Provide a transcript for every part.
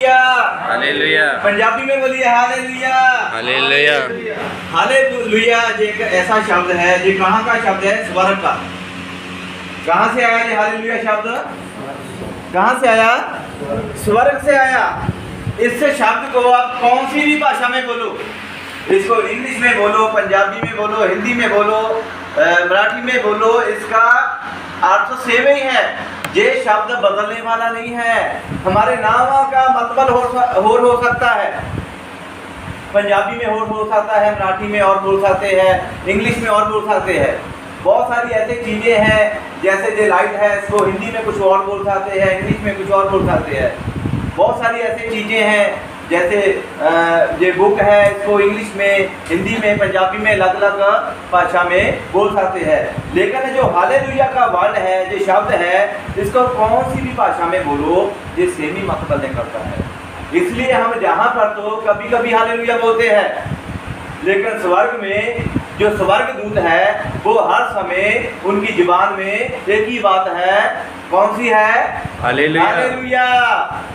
Hallelujah. Punjabi में बोलिए hallelujah. Hallelujah. Hallelujah एक ऐसा शब्द है जो कहाँ का शब्द है? स्वर्ग का। कहाँ से आया ये हालेलुया शब्द? कहाँ से आया? स्वर्ग से आया। इससे शब्द को आप कौन सी भी भाषा में बोलो, इसको इंग्लिश में बोलो, पंजाबी में बोलो, हिंदी में बोलो, मराठी में बोलो, इसका अर्थ सेम ही है। ये शब्द बदलने वाला नहीं है। हमारे नाम का मतलब हो सकता है, पंजाबी में और बोल सकता है, मराठी में और बोल सकते हैं, इंग्लिश में और बोल सकते हैं। बहुत सारी ऐसी चीज़ें हैं, जैसे जो लाइट है इसको हिंदी में कुछ और बोल सकते हैं, इंग्लिश में कुछ और बोल सकते हैं। बहुत सारी ऐसी चीज़ें हैं, जैसे ये बुक है इसको इंग्लिश में, हिंदी में, पंजाबी में अलग अलग भाषा में बोल सकते हैं। लेकिन जो हालेलुया का वर्ड है, जो शब्द है, इसको कौन सी भी भाषा में बोलो ये सेम ही मतलब निकलता है। इसलिए हम जहाँ पर तो कभी कभी हालेलुया बोलते हैं, लेकिन स्वर्ग में जो स्वर्ग दूत है वो हर समय उनकी जुबान में एक ही बात है। कौन सी है? हालेलुया। हालेलुया।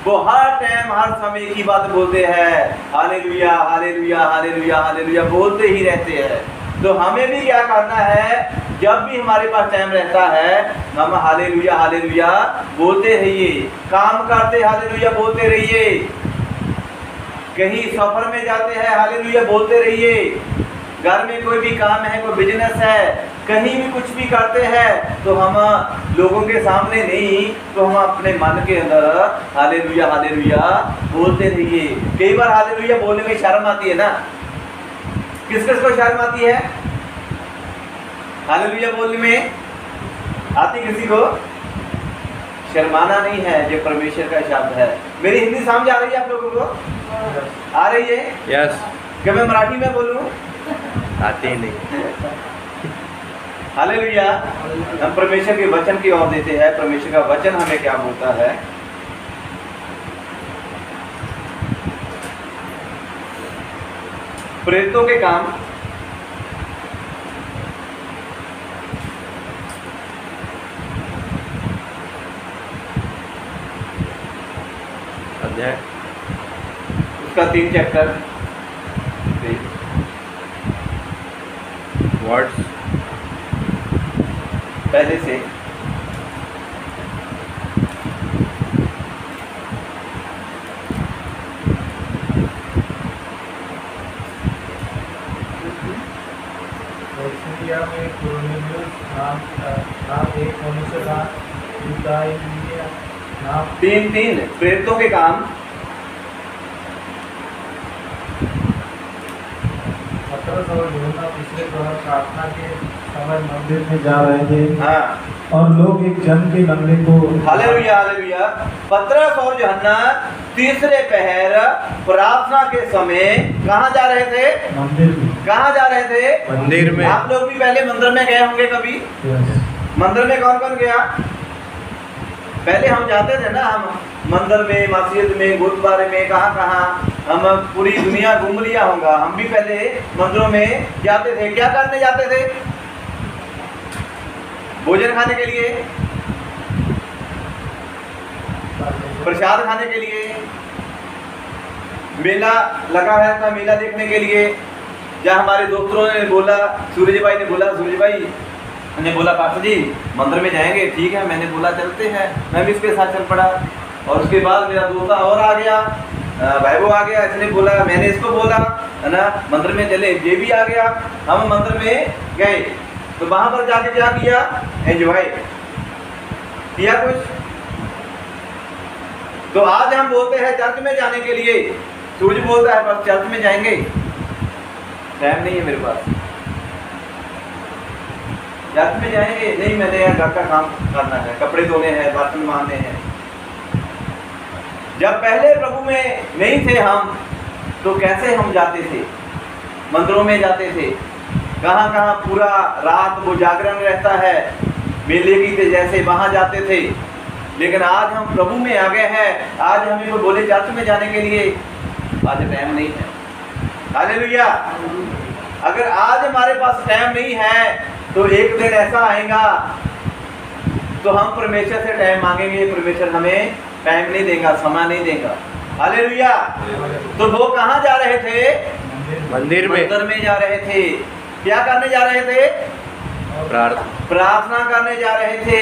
वो हर टाइम हर समय एक ही बात बोलते हैं, हालेलुया हालेलुया हालेलुया हालेलुया बोलते ही रहते हैं। तो हमें भी क्या करना है, जब भी हमारे पास टाइम रहता है हम हालेलुया हालेलुया बोलते रहिए। काम करते हालेलुया बोलते रहिए, कहीं सफर में जाते हैं हालेलुया बोलते रहिए, घर में कोई भी काम है, कोई बिजनेस है, कहीं भी कुछ भी करते हैं तो हम लोगों के सामने नहीं, तो हम अपने मन के अंदर हालेलुया हालेलुया बोलते रहिए। कई बार हालेलुया बोलने में शर्म आती है ना, किस किस को शर्म आती है हालेलुया बोलने में? आती किसी को? शर्माना नहीं है, जो परमेश्वर का शब्द है। मेरी हिंदी समझ आ रही है आप लोगों को? आ रही है? यस। क्या मैं मराठी में बोलूं? आती ही नहीं। हालेलुया। हम परमेश्वर के वचन की ओर देते हैं। परमेश्वर का वचन हमें क्या बोलता है? प्रेरितों के काम अध्याय उसका 3 चैप्टर वर्ड्स पहले से में कोर्नेलियस नाम एक मनुष्य था, नाम 3 प्रेरितों के काम। पतरस और यूहन्ना पिछले प्रहर प्रार्थना के समय मंदिर में जा रहे थे। हाँ, और लोग एक जन के लंगड़े को हालेलुया हालेलुया। पतरस और यूहन्ना तीसरे पहर प्रार्थना के समय कहाँ जा रहे थे? मंदिर में। कहाँ जा रहे थे? मंदिर में। आप लोग भी पहले मंदिर में गए होंगे कभी? मंदिर में कौन कौन गया? पहले हम जाते थे ना, हम मंदिर में, मस्जिद में, गुरुद्वारे में, कहाँ कहाँ हम पूरी दुनिया घूम लिया होगा। हम भी पहले मंदिरों में जाते थे। क्या करने जाते थे? भोजन खाने के लिए, प्रसाद खाने के लिए, मेला लगा है था, मेला देखने के लिए। जहाँ हमारे दोस्तों ने बोला, सूरज भाई ने बोला, सूरज भाई ने बोला पापा जी मंदिर में जाएंगे, ठीक है। मैंने बोला चलते हैं, मैं भी इसके साथ चल पड़ा। और उसके बाद मेरा दोस्त और आ गया, भाई वो आ गया, इसने बोला, मैंने इसको बोला, है ना, मंदिर में चले, ये भी आ गया। हम मंदिर में गए तो वहाँ पर जाके क्या किया? एंजॉय किया कुछ। तो आज हम बोलते हैं चर्च में जाने के लिए, सूरज बोलता है बस चर्च में जाएंगे, टाइम नहीं है मेरे पास। चर्च में जाएंगे नहीं, मैंने यहाँ घर का काम करना है, कपड़े धोने हैं, बर्तन मारने हैं। जब पहले प्रभु में नहीं थे हम, तो कैसे हम जाते थे? मंदिरों में जाते थे, कहाँ कहाँ पूरा रात वो जागरण रहता है, मेले की जैसे वहाँ जाते थे। लेकिन आज हम प्रभु में आ गए हैं, आज हमें को बोले चर्च में जाने के लिए, आज टाइम नहीं है। हालेलुया। अगर आज हमारे पास टाइम नहीं है तो एक दिन ऐसा आएगा तो हम परमेश्वर से टाइम मांगेंगे, परमेश्वर हमें टाइम नहीं देगा, समय नहीं देगा। हालेलुया। तो वो कहाँ जा रहे थे? मंदिर में मंदिर में जा रहे थे। क्या करने जा रहे थे? प्रार्थना। प्रार्थना करने जा रहे थे।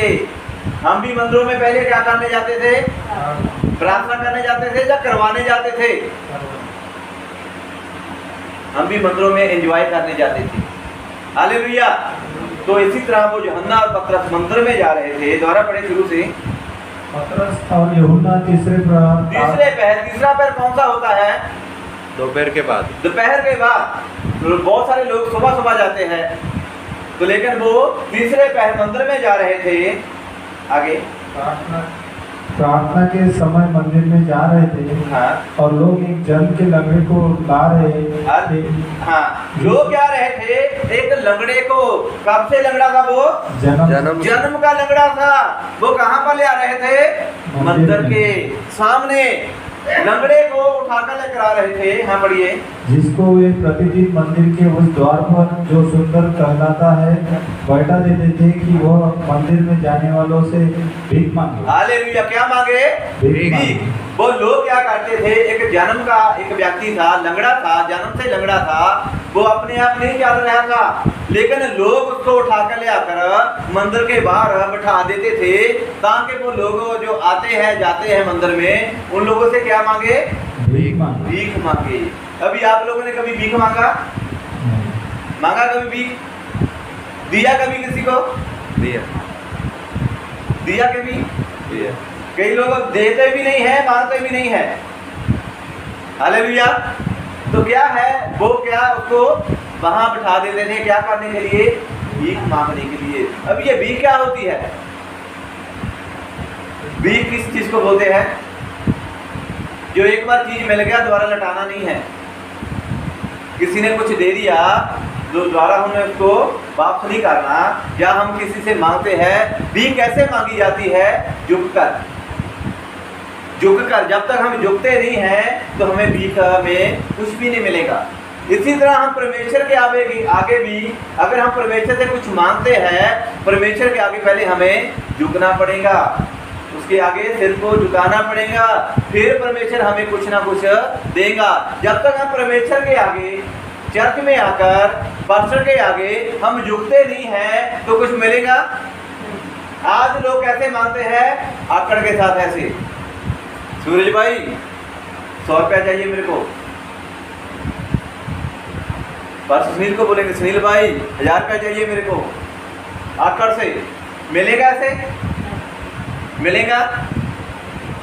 हम भी मंदिरों में पहले क्या करने जाते थे? प्रार्थना करने जाते थे या करवाने जाते थे? हम भी मंदिरों में एंजॉय करने जाते थे। हालेलुया। तो इसी तरह वो यूहन्ना और पतरस मंदिर में जा रहे थे। दोबारा पढ़े शुरू से। पतरस और यूहन्ना तीसरे पहर। तीसरा पहर कौन सा होता है? दोपहर के बाद। दोपहर के बाद। तो बहुत सारे लोग सुबह सुबह जाते हैं, तो लेकिन वो तीसरे पहर मंदिर में जा रहे थे। आगे प्रार्थना के समय मंदिर में जा रहे थे। हाँ। और लोग एक जन के लंगड़े को ला रहे थे। हाँ, लोग क्या रहे थे? एक लंगड़े को। कब से लंगड़ा था वो? जन्म का लंगड़ा था। वो कहाँ पर ले आ रहे थे? मंदिर के सामने लंगड़े को उठाकर लेकर आ रहे थे। हाँ, पढ़िए। जिसको वे प्रतिदिन मंदिर के उस द्वार पर जो सुंदर कहलाता है बैठा देते थे कि वह मंदिर में जाने वालों से भीख मांगे। हालेलुया। क्या मांगे? भीख। वो लोग क्या करते थे? एक जन्म का एक व्यक्ति था, लंगड़ा था, जन्म से लंगड़ा था। वो अपने आप नहीं चल रहा था, लेकिन लोग उसको उठाकर ले आकर मंदिर के बाहर बैठा देते थे, ताकि वो लोग जो आते हैं जाते हैं मंदिर में, उन लोगों से क्या मांगे? भीख मांगे। अभी आप लोगों ने कभी भीख मांगा? मांगा कभी भीख? दिया कभी किसी को? दिया कभी? दिया। कई लोग देते भी नहीं है, मांगते भी नहीं है। हालेलुया। तो क्या है वो? क्या उसको वहां बिठा देते थे? क्या करने के लिए? भीख मांगने के लिए। अब ये भीख क्या होती है? भीख किस चीज को बोलते हैं? जो एक बार चीज मिल गया दोबारा लौटाना नहीं है। किसी ने कुछ दे दिया जो द्वारा हमें उसको वापस नहीं करना। या हम किसी से मांगते हैं, भीख कैसे मांगी जाती है? झुककर। झुककर। जब तक हम झुकते नहीं हैं तो हमें भीख में कुछ भी नहीं मिलेगा। इसी तरह हम परमेश्वर के आगे भी अगर हम परमेश्वर से कुछ मांगते हैं, परमेश्वर के आगे पहले हमें झुकना पड़ेगा, उसके आगे सिर को झुकाना पड़ेगा, फिर परमेश्वर हमें कुछ ना कुछ देगा। जब तक हम परमेश्वर के आगे चर्च में आकर पास्टर के आगे हम झुकते नहीं हैं तो कुछ मिलेगा? आज लोग कैसे मांगते हैं? आकड़ के साथ ऐसे। सूरज भाई 100 रुपया चाहिए मेरे को। पर सुनील को बोलेंगे, सुनील भाई 1000 रुपया चाहिए मेरे को। आकड़ से मिलेगा? ऐसे मिलेगा?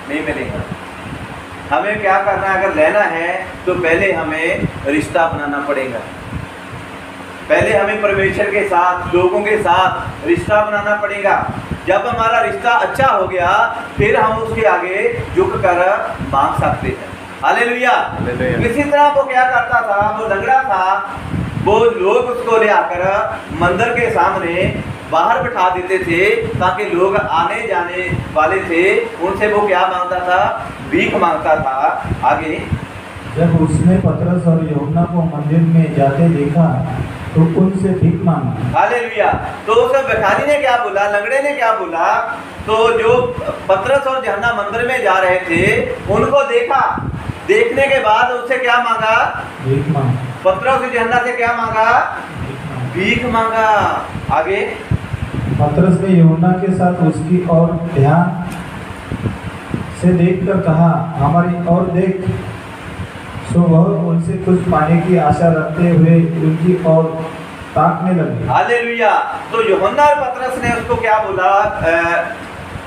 नहीं मिलेगा। हमें क्या करना है? अगर लेना है तो पहले हमें रिश्ता बनाना पड़ेगा। पहले हमें परमेश्वर के साथ, लोगों के साथ रिश्ता बनाना पड़ेगा। जब हमारा रिश्ता अच्छा हो गया फिर हम उसके आगे झुक कर मांग सकते हैं। हालेलुया। इसी तरह वो क्या करता था? वो लंगड़ा था, वो लोग उसको ले आकर मंदिर के सामने बाहर बिठा देते थे, ताकि लोग आने जाने वाले थे उनसे वो क्या मांगता था? भीख मांगता था। आगे। जब उसने पतरस और यूहन्ना को मंदिर में जाते देखा तो उनसे भीख मांगी। हालेलुया। तो उस भिखारी ने क्या बोला? लंगड़े ने क्या बोला? तो जो पतरस और यूहन्ना मंदिर में जा रहे थे उनको देखा, देखने के बाद उससे क्या मांगा? भीख मांगा। पतरस और यूहन्ना से क्या मांगा? भीख मांगा। आगे। पतरस ने यूहन्ना के साथ उसकी ओर ध्यान से देखकर कहा, हमारी ओर देख। सो वह उनसे कुछ पाने की आशा रखते हुए उनकी ओर ताकने लगे। हालेलुया। तो यूहन्ना और पतरस ने उसको क्या बोला?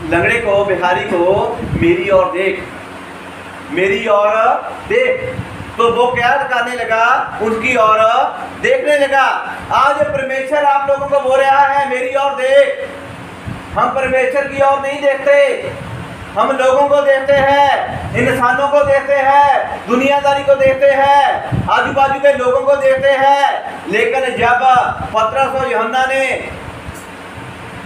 लंगड़े को, भिखारी को, मेरी ओर देख, मेरी ओर देख। तो वो क्या करने लगा? उनकी ओर देखने लगा। आज परमेश्वर आप लोगों को बोल रहा है, मेरी ओर देख। हम परमेश्वर की ओर नहीं देखते, हम लोगों को देखते हैं, इंसानों को देखते हैं, दुनियादारी को देखते हैं, आजू बाजू के लोगों को देखते हैं। लेकिन जब पतरस और यूहन्ना ने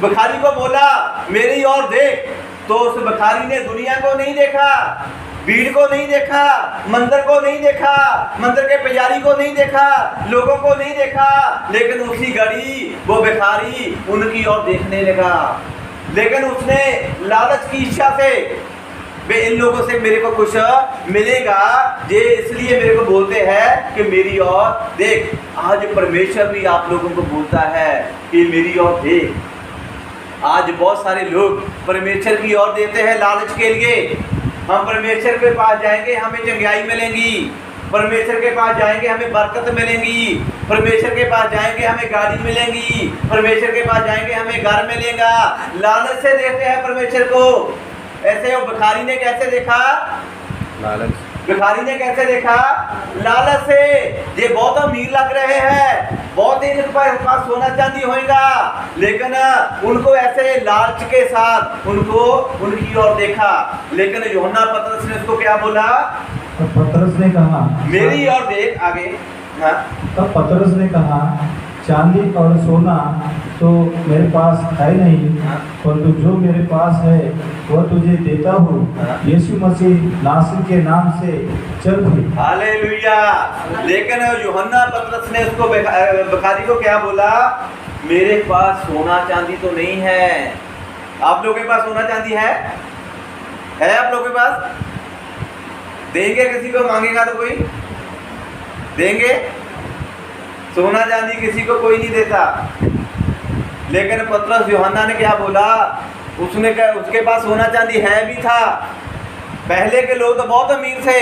भिखारी को बोला मेरी ओर देख, तो उस भिखारी ने दुनिया को नहीं देखा, भीड़ को नहीं देखा, मंदिर को नहीं देखा, मंदिर के पुजारी को नहीं देखा, लोगों को नहीं देखा, लेकिन उसी घड़ी वो भिखारी उनकी ओर देखने लगा। लेकिन उसने लालच की इच्छा से वे इन लोगों से मेरे को कुछ मिलेगा, ये इसलिए मेरे को बोलते हैं कि मेरी ओर देख। आज परमेश्वर भी आप लोगों को बोलता है कि मेरी ओर देख। आज बहुत सारे लोग परमेश्वर की ओर देते हैं लालच के लिए। हम परमेश्वर के पास जाएंगे हमें चंगाई मिलेंगी, परमेश्वर के पास जाएंगे हमें बरकत मिलेंगी, परमेश्वर के पास जाएंगे हमें गाड़ी मिलेंगी, परमेश्वर के पास जाएंगे हमें घर मिलेगा। लालच से देखते हैं परमेश्वर को। ऐसे वो भिखारी ने कैसे देखा? लालच। भिखारी ने कैसे देखा? लालच से। ये बहुत अमीर लग रहे हैं, बहुत ही इनके पास सोना चांदी होएगा, लेकिन उनको ऐसे लालच के साथ उनको उनकी ओर देखा। लेकिन यूहन्ना पतरस ने उसको क्या बोला? तो पतरस ने कहा मेरी ओर देख। आगे हाँ, तब पतरस ने कहा, चांदी और सोना तो मेरे पास है नहीं, परंतु जो मेरे पास है वह तुझे देता हूँ। यीशु मसीह नासरी के नाम से चल भी। हालेलुया। लेकिन यूहन्ना पतरस ने उसको भिखारी को क्या बोला? मेरे पास सोना चांदी तो नहीं है। आप लोगों के पास सोना चांदी है? आप लोगों के पास? देंगे किसी को मांगेगा तो कोई देंगे? सोना चांदी किसी को कोई नहीं देता। लेकिन पतरस यूहन्ना ने क्या बोला? उसके पास सोना चांदी है भी था। पहले के लोग तो बहुत अमीर थे,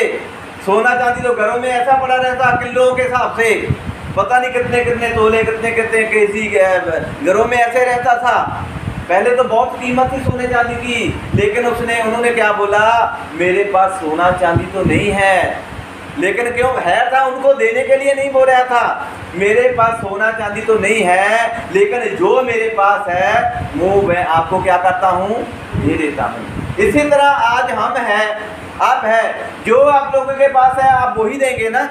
सोना चांदी तो घरों में ऐसा पड़ा रहता किलो के हिसाब से, पता नहीं कितने कितने तोले, कितने कितने केजी घरों में ऐसे रहता था। पहले तो बहुत कीमत थी सोने चांदी की। लेकिन उन्होंने क्या बोला? मेरे पास सोना चांदी तो नहीं है। लेकिन क्यों है था? उनको देने के लिए नहीं बोल रहा था। मेरे पास सोना चांदी तो नहीं है, लेकिन जो मेरे पास है वो मैं आपको क्या करता हूँ? दे देता हूँ। इसी तरह आज हम हैं, आप है, जो आप लोगों के पास है आप वही देंगे ना?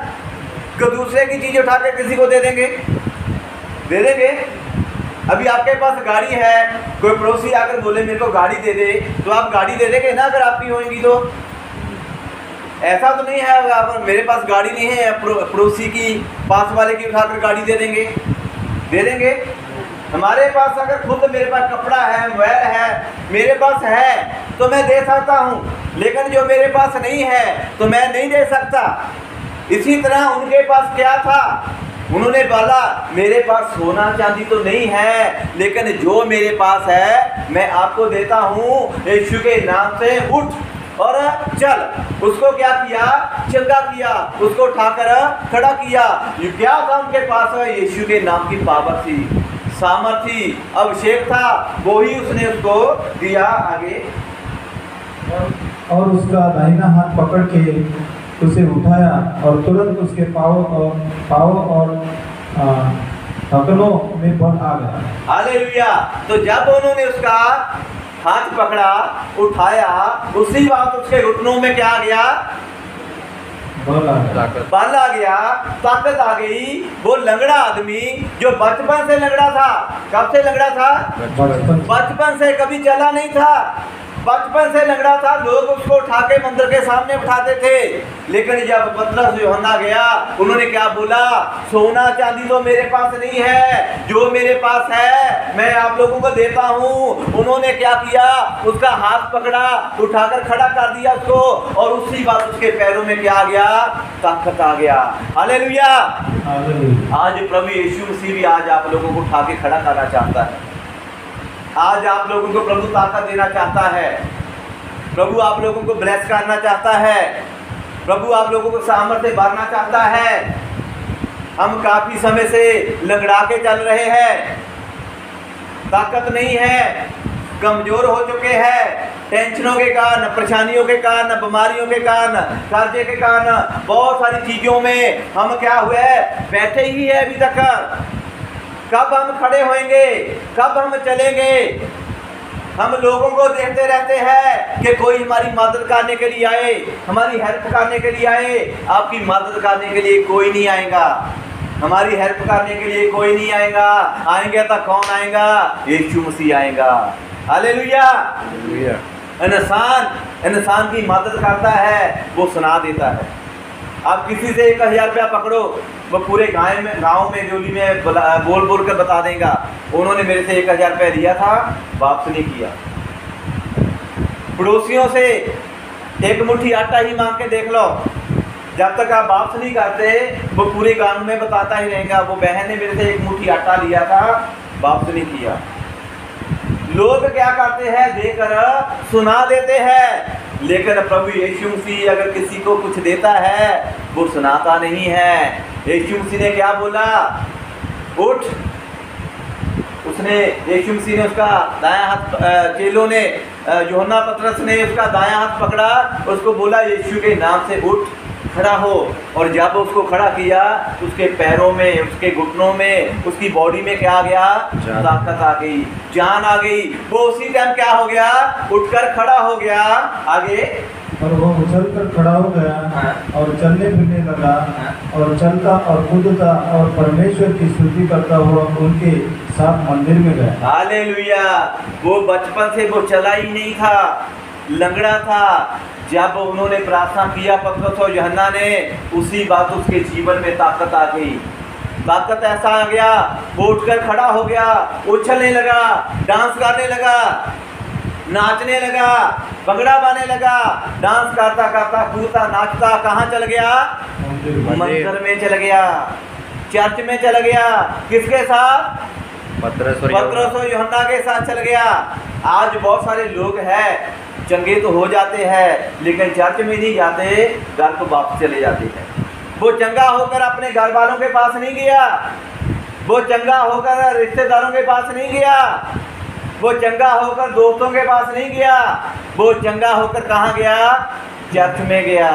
कि दूसरे की चीज़ उठा के किसी को दे देंगे? दे देंगे? अभी आपके पास गाड़ी है, कोई पड़ोसी आकर बोले मेरे को गाड़ी दे दे, तो आप गाड़ी दे देंगे ना अगर आपकी होगी तो? ऐसा तो नहीं है अगर मेरे पास गाड़ी नहीं है, पड़ोसी की पास वाले की उठाकर गाड़ी दे देंगे? दे देंगे? हमारे पास अगर खुद मेरे पास कपड़ा है, मोबाइल है, मेरे पास है तो मैं दे सकता हूँ, लेकिन जो मेरे पास नहीं है तो मैं नहीं दे सकता। इसी तरह उनके पास क्या था? उन्होंने बोला मेरे पास सोना चांदी तो नहीं है, लेकिन जो मेरे पास है मैं आपको देता हूँ। यीशु के नाम से उठ और चल। उसको क्या किया? चंगा किया, उसको उठाकर खड़ा किया। ये क्या था उनके पास? यीशु के नाम की पावर थी, सामर्थ थी, अभिषेक था, वो ही उसने उसको दिया। आगे और उसका दाहिना हाथ पकड़ के उसे उठाया और तुरंत उसके पाँव और घुटनों में बल आ गया। हालेलुया। तो जब उन्होंने उसका हाथ पकड़ा, उठाया, उसी वक्त उसके घुटनों में क्या आ गया? बल आ गया। बल आ गया, ताकत आ गई। वो लंगड़ा आदमी जो बचपन से लंगड़ा था, कब से लंगड़ा था? बचपन से, कभी चला नहीं था, बचपन से लंगड़ा था। लोग उसको उठा के मंदिर के सामने उठाते थे। लेकिन जब पतरस यूहन्ना गया, उन्होंने क्या बोला? सोना चांदी तो मेरे पास नहीं है, जो मेरे पास है मैं आप लोगों को देता हूँ। उन्होंने क्या किया? उसका हाथ पकड़ा, उठाकर खड़ा कर दिया उसको, और उसी बात उसके पैरों में क्या आ गया? ताकत आ गया। हालेलुया। आज प्रभु यीशु मसीह भी आज आप लोगों को उठा के खड़ा करना चाहता है। आज आप लोगों को प्रभु ताकत देना चाहता है। प्रभु आप लोगों को ब्लेस करना चाहता है। प्रभु आप लोगों को सामर्थ्य भरना चाहता है। हम काफी समय से लंगड़ा के चल रहे हैं, ताकत नहीं है, कमजोर हो चुके हैं, टेंशनों के कारण, परेशानियों के कारण, बीमारियों के कारण, कर्जे के कारण, बहुत सारी चीजों में हम क्या हुए? बैठे ही है अभी तक। कब हम खड़े होंगे? कब हम चलेंगे? हम लोगों को देखते रहते हैं कि कोई हमारी मदद करने के लिए आए, हमारी हेल्प करने के लिए आए। आपकी मदद करने के लिए कोई नहीं आएगा, हमारी हेल्प करने के लिए कोई नहीं आएगा। आएंगे तो कौन आएगा? यीशु मसीह आएगा। हालेलुया। इंसान की मदद करता है, वो सुना देता है। आप किसी से 1000 रुपया पकड़ो, वो पूरे गांव में जोली में बोल बोल कर बता देगा उन्होंने मेरे से 1000 रुपया लिया था, वापस नहीं किया। पड़ोसियों से एक मुट्ठी आटा ही मांग के देख लो, जब तक आप वापस नहीं करते वो पूरे कानून में बताता ही रहेगा वो बहन ने मेरे से एक मुट्ठी आटा लिया था, वापस नहीं किया। लोग क्या करते हैं, देकर सुना देते हैं, लेकिन प्रभु यीशु मसीह अगर किसी को कुछ देता है वो सुनाता नहीं है। यीशु मसीह ने क्या बोला, उठ। उसने यीशु मसीह ने उसका दायां हाथ, चेलों ने, यूहन्ना पतरस ने उसका दायां हाथ पकड़ा, उसको बोला यीशु के नाम से उठ, खड़ा हो। और जब उसको खड़ा किया उसके पैरों में, उसके घुटनों में, उसकी बॉडी में क्या आ गया, ताकत आ गई, जान आ गई। वो उसी टाइम क्या हो गया, उठकर खड़ा हो गया। आगे, और वो उछलकर खड़ा हो गया और चलने फिरने लगा और चलता और कूदता और परमेश्वर की स्तुति करता हुआ उनके साथ मंदिर में गया। हालेलुया। वो बचपन से वो चला ही नहीं था, लंगड़ा था। जब उन्होंने प्रार्थना किया पतरस और यूहन्ना ने, उसी बात उसके जीवन में ताकत आ गई। ताकत ऐसा आ गया, वो उठकर खड़ा हो गया, उछलने लगा, डांस करने लगा, नाचने लगा, भंगड़ा बाने लगा, डांस करता करता कूदता नाचता कहाँ चल गया, मंदिर में चल गया, चर्च में चल गया। किसके साथ, पतरस और यूहन्ना के साथ चल गया। आज बहुत सारे लोग हैं, चंगे तो हो जाते हैं लेकिन चर्च में नहीं जाते, घर को वापस चले जाते हैं। वो चंगा होकर अपने घर वालों के पास नहीं गया, वो चंगा होकर रिश्तेदारों के पास नहीं गया, वो चंगा होकर दोस्तों के पास नहीं गया, वो चंगा होकर कहाँ गया, चर्च में गया,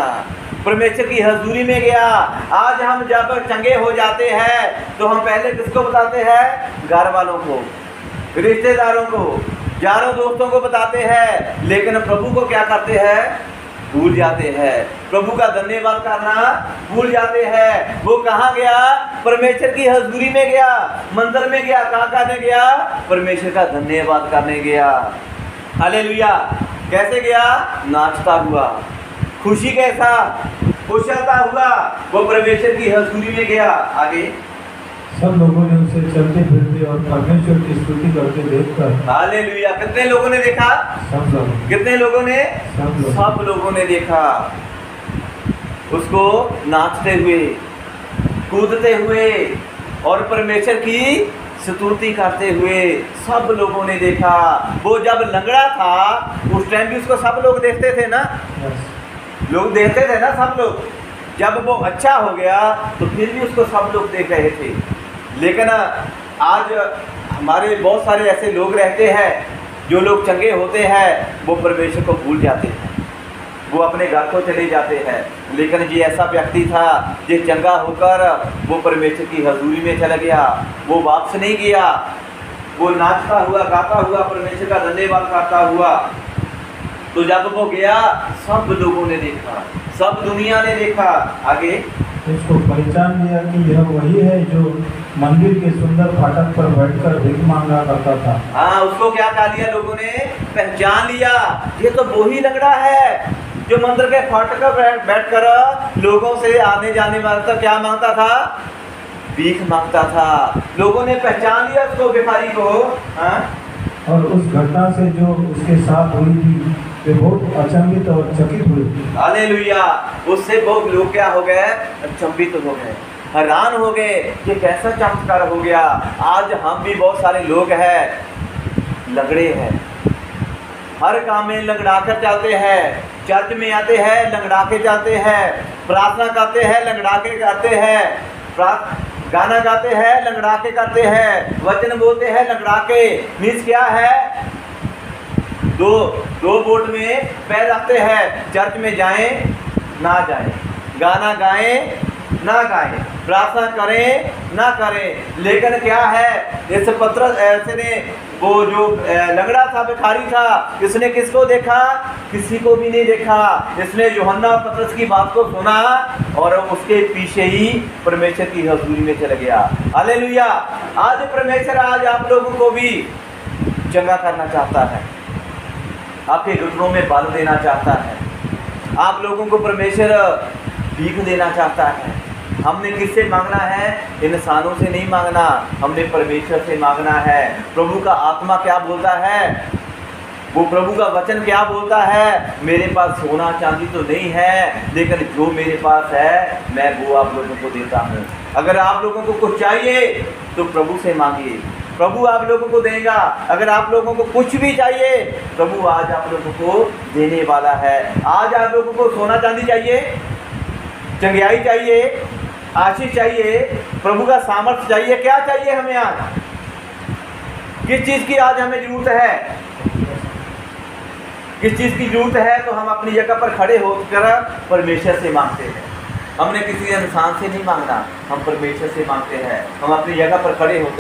परमेश्वर की हजूरी में गया। आज हम जब चंगे हो जाते हैं तो हम पहले किसको बताते हैं, घर वालों को, रिश्तेदारों को, यारों दोस्तों को बताते हैं, लेकिन प्रभु को क्या करते हैं, भूल जाते हैं। प्रभु का धन्यवाद करना भूल जाते हैं। वो कहाँ गया, परमेश्वर की हजूरी में गया, मंदिर में गया, कहाँ करने गया, परमेश्वर का धन्यवाद करने गया। हालेलुया। कैसे गया, नाचता हुआ, खुशी के साथ उछलता हुआ वो परमेश्वर की हजूरी में गया। आगे, सब लोगों ने उसे चलते फिरते और परमेश्वर की स्तुति करते देखकर, हालेलुया। कितने लोगों ने देखा, सब लोग, कितने लोगों ने, सब लोगों ने देखा उसको नाचते हुए, कूदते हुए और परमेश्वर की स्तुति करते हुए। सब लोगों ने देखा। वो जब लंगड़ा था उस टाइम भी उसको सब लोग देखते थे ना, लोग देखते थे ना, सब लोग। जब वो अच्छा हो गया तो फिर भी उसको सब लोग देख रहे थे। लेकिन आज हमारे बहुत सारे ऐसे लोग रहते हैं, जो लोग चंगे होते हैं वो परमेश्वर को भूल जाते हैं, वो अपने घर को चले जाते हैं। लेकिन ये ऐसा व्यक्ति था जो चंगा होकर वो परमेश्वर की हजूरी में चला गया, वो वापस नहीं गया, वो नाचता हुआ, गाता हुआ, परमेश्वर का धन्यवाद करता हुआ। तो जब वो गया सब लोगों ने देखा, सब दुनिया ने देखा। आगे, उसको पहचान लिया कि यह वही है जो मंदिर के सुंदर फाटक पर बैठकर भीख मांगा करता था। हाँ, उसको क्या कहा लिया, लोगों ने पहचान लिया, ये तो वो ही लंगड़ा है जो मंदिर के फाटक पर बैठकर लोगों से आने जाने वाला क्या मांगता था, भीख मांगता था। लोगों ने पहचान लिया उसको, भिखारी को। हाँ? और उस घटना से जो उसके साथ हुई थी वे बहुत अचंभित और चकित हुए। हालेलुया। उससे बहुत लोग क्या हो गए, अचंभित हो गए, हैरान हो गए, ये कैसा चमत्कार हो गया। आज हम भी बहुत सारे लोग हैं, लंगड़े हैं, हर काम में लंगड़ा कर चलते हैं, चर्च में आते हैं लंगड़ा के जाते हैं, प्रार्थना करते हैं लंगड़ा के करते हैं, गाना गाते हैं लंगड़ा के करते हैं, वचन बोलते हैं लंगड़ा के। मीन्स क्या है, दो बोट में पैर रखते हैं, चर्च में जाएं ना जाएं, गाना गाएं ना गाएं, प्रार्थना करें ना करें। लेकिन क्या है, इस पतरस ऐसे ने, वो जो लंगड़ा था, भिखारी था, इसने किसको देखा, किसी को भी नहीं देखा। इसने यूहन्ना पतरस की बात को सुना और उसके पीछे ही परमेश्वर की हजूरी में चला गया। हालेलुया। आज परमेश्वर आज आप लोगों को भी चंगा करना चाहता है, आपके घुटनों में बल देना चाहता है, आप लोगों को परमेश्वर भीख देना चाहता है। हमने किससे मांगना है, इंसानों से नहीं मांगना, हमने परमेश्वर से मांगना है। प्रभु का आत्मा क्या बोलता है, वो प्रभु का वचन क्या बोलता है? मेरे पास सोना चांदी तो नहीं है, लेकिन जो मेरे पास है मैं वो आप लोगों को देता हूँ। अगर आप लोगों को कुछ चाहिए तो प्रभु से मांगिए, प्रभु आप लोगों को देगा। अगर आप लोगों को कुछ भी चाहिए, प्रभु आज आप लोगों को देने वाला है। आज आप लोगों को सोना चांदी चाहिए, चंगियाई चाहिए, आशीष चाहिए, प्रभु का सामर्थ्य चाहिए, क्या चाहिए हमें? आज किस चीज़ की आज हमें जरूरत है? किस चीज़ की जरूरत है? तो हम अपनी जगह पर खड़े होकर परमेश्वर से मांगते हैं। हमने किसी इंसान से नहीं मांगना, हम परमेश्वर से मांगते हैं। हम अपनी जगह पर खड़े होकर